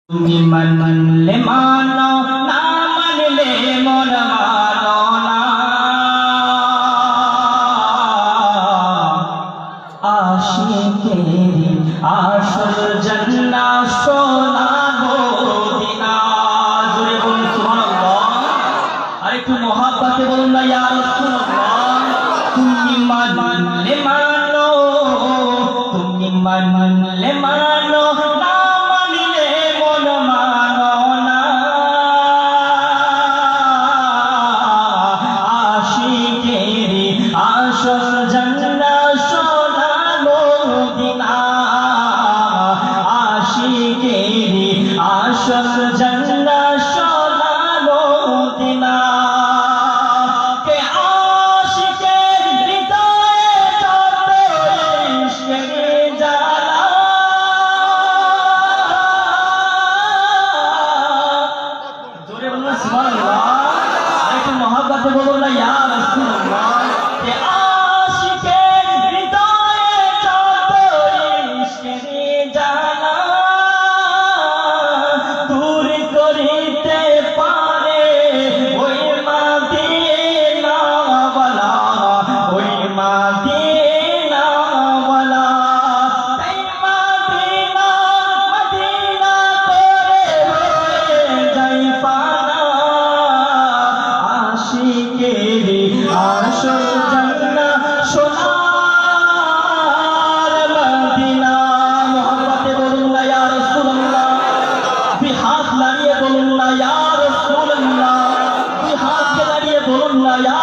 তুমি মানলে মানো না মানলে মন মানো না আশিকেরি আসল জান্নাত সোনা মদিনা জোরে বলুন সুবহানাল্লাহ আর একটু মহব্বতে বলুন না ইয়া রাসূলুল্লাহ তুমি মানলে মানো তুমি মানলে মানো না মানলে মন মানো না আশিকেরি আসল জান্নাত সোনা মদিনা আশিকেরি আসল জান্নাত সোনা মদিনা কে আশিকের হৃদয়ে যত ইশকের জ্বালা জোরে বলুন সুবহানাল্লাহ আরেকটু মহব্বতে বলুন না ইয়া রাসূলুল্লাহ কে আশিকের হৃদয়ে যত ইশকের জ্বালা দূর করিতে পারে ওই মদিনাওয়ালা ওই মদিনাওয়ালা তাই মদিনা মদিনা করে হয়ে যাই পানা আশিকেরি আসল জান্নাত সোনার মদিনা মোহাম্মতে বলুন না ইয়া রাসূলুল্লাহ দুই হাত নাড়িয়ে বলুন না ইয়া রাসূলুল্লাহ দুই হাত নাড়িয়ে বলুন না ইয়া